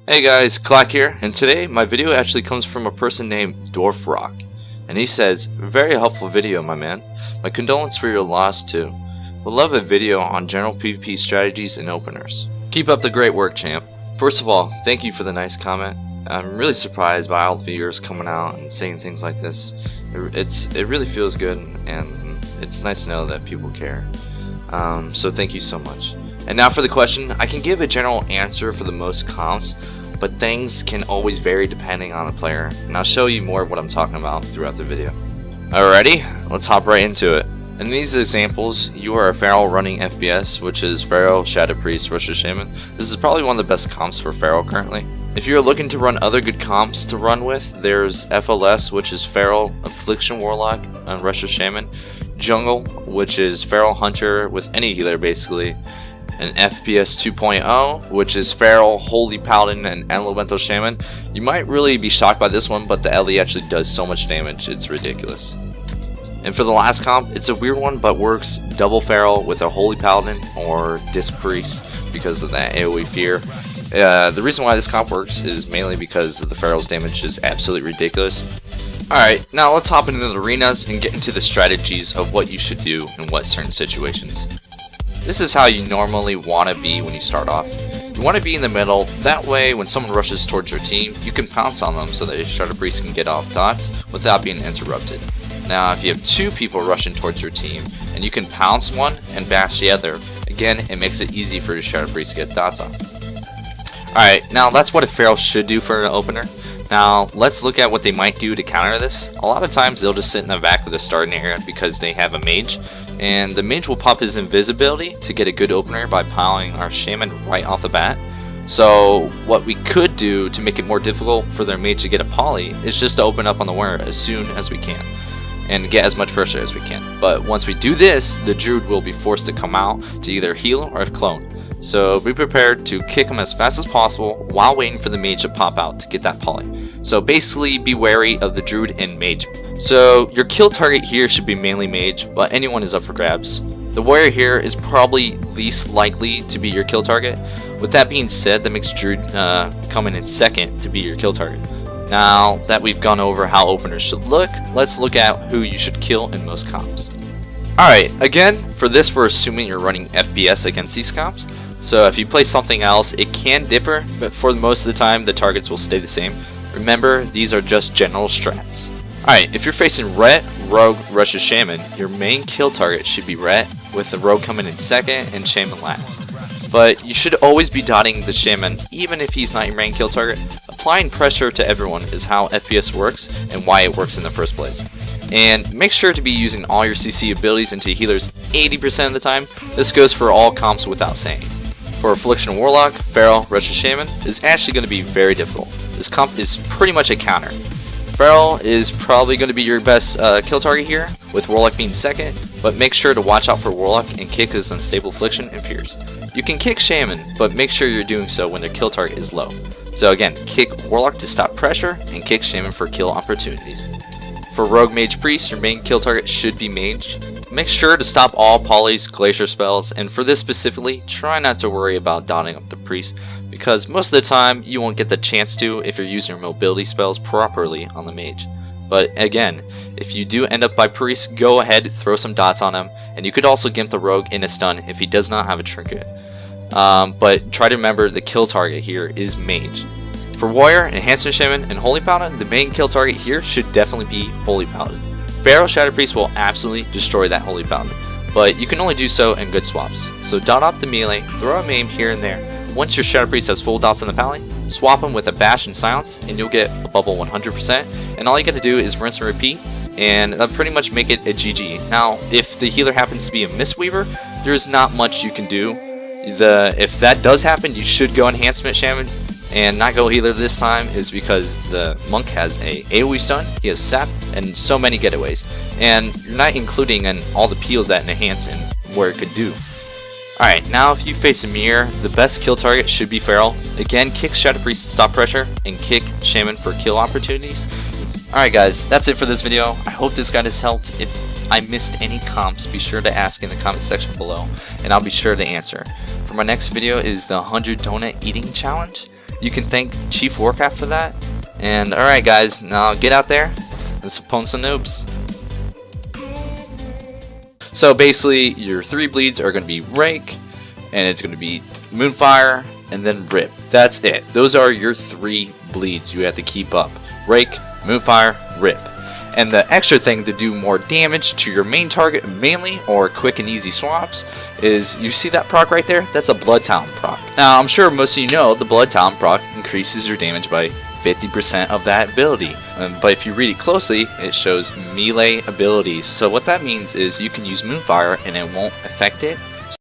Hey guys, Clack here, and today my video actually comes from a person named Rock, and he says, very helpful video, my man. My condolences for your loss too. Would love a video on general PvP strategies and openers. Keep up the great work, champ. First of all, thank you for the nice comment. I'm really surprised by all the viewers coming out and saying things like this. It really feels good, and it's nice to know that people care. So thank you so much. And now for the question. I can give a general answer for the most comps, but things can always vary depending on the player, and I'll show you more of what I'm talking about throughout the video. Alrighty, let's hop right into it. In these examples, you are a Feral running FPS, which is Feral, Shadow Priest, Rusher Shaman. This is probably one of the best comps for Feral currently. If you're looking to run other good comps to run with, there's FLS, which is Feral, Affliction Warlock, and Rusher Shaman. Jungle, which is Feral Hunter with any healer basically. And FPS 2.0, which is Feral, Holy Paladin, and Elemental Shaman. You might really be shocked by this one, but the LE actually does so much damage, it's ridiculous. And for the last comp, it's a weird one, but works double Feral with a Holy Paladin or Disc Priest because of that AoE fear. The reason why this comp works is mainly because the Feral's damage is absolutely ridiculous. Alright, now let's hop into the arenas and get into the strategies of what you should do in what certain situations. This is how you normally want to be when you start off. You want to be in the middle, that way when someone rushes towards your team, you can pounce on them so that your Shadow Priest can get off dots without being interrupted. Now if you have two people rushing towards your team, and you can pounce one and bash the other, again it makes it easy for your Shadow Priest to get dots on. Alright, now that's what a Feral should do for an opener. Now let's look at what they might do to counter this. A lot of times they'll just sit in the back of the starting area because they have a mage, and the mage will pop his invisibility to get a good opener by piling our shaman right off the bat. So what we could do to make it more difficult for their mage to get a poly is just to open up on the warrior as soon as we can and get as much pressure as we can. But once we do this, the Druid will be forced to come out to either heal or clone. So be prepared to kick him as fast as possible while waiting for the mage to pop out to get that poly. So basically be wary of the Druid and mage. So your kill target here should be mainly mage, but anyone is up for grabs. The warrior here is probably least likely to be your kill target. With that being said, that makes Druid coming in second to be your kill target. Now that we've gone over how openers should look, let's look at who you should kill in most comps. Alright, again, for this we're assuming you're running FPS against these comps. So if you play something else, it can differ, but for most of the time the targets will stay the same. Remember, these are just general strats. Alright, if you're facing Ret, Rogue, Rusher, Shaman, your main kill target should be Ret, with the Rogue coming in second and Shaman last. But you should always be dotting the Shaman, even if he's not your main kill target. Applying pressure to everyone is how FPS works and why it works in the first place. And make sure to be using all your CC abilities into healers 80% of the time. This goes for all comps without saying. For Affliction Warlock, Feral, Rusher Shaman is actually going to be very difficult. This comp is pretty much a counter. Feral is probably going to be your best kill target here, with Warlock being second, but make sure to watch out for Warlock and kick his unstable affliction and fears. You can kick Shaman, but make sure you're doing so when their kill target is low. So again, kick Warlock to stop pressure, and kick Shaman for kill opportunities. For Rogue Mage Priest, your main kill target should be Mage. Make sure to stop all polys, glacier spells, and for this specifically, try not to worry about dotting up the priest, because most of the time you won't get the chance to if you're using your mobility spells properly on the mage. But again, if you do end up by priest, go ahead, throw some dots on him, and you could also gimp the rogue in a stun if he does not have a trinket. But try to remember the kill target here is mage. For warrior, enhancement shaman, and holy paladin, the main kill target here should definitely be holy paladin. Feral Shadow Priest will absolutely destroy that Holy Paladin, but you can only do so in good swaps. So dot up the melee, throw a maim here and there. Once your Shadow Priest has full dots on the Paladin, swap him with a Bash and Silence, and you'll get a bubble 100%. And all you gotta do is rinse and repeat, and that'll pretty much make it a GG. Now, if the healer happens to be a Mistweaver, there's not much you can do. If that does happen, you should go Enhancement Shaman, and not go healer this time is because the monk has a AoE stun, he has sap, and so many getaways, and you're not including in all the peels that enhance and where it could do. Alright, now if you face a mirror, the best kill target should be Feral. Again, kick Shadow Priest to stop pressure, and kick Shaman for kill opportunities. Alright guys, that's it for this video. I hope this guide has helped. If I missed any comps, be sure to ask in the comment section below, and I'll be sure to answer. for my next video is the 100 donut eating challenge. You can thank Chief Warcraft for that. And alright guys, now get out there and spawn some noobs. So basically your 3 bleeds are going to be Rake, and it's going to be Moonfire, and then Rip. That's it. Those are your 3 bleeds you have to keep up. Rake, Moonfire, Rip. And the extra thing to do more damage to your main target mainly, or quick and easy swaps, is you see that proc right there? That's a Blood Talon proc. Now I'm sure most of you know the Blood Talon proc increases your damage by 50% of that ability. But if you read it closely, it shows melee abilities. So what that means is you can use Moonfire and it won't affect it,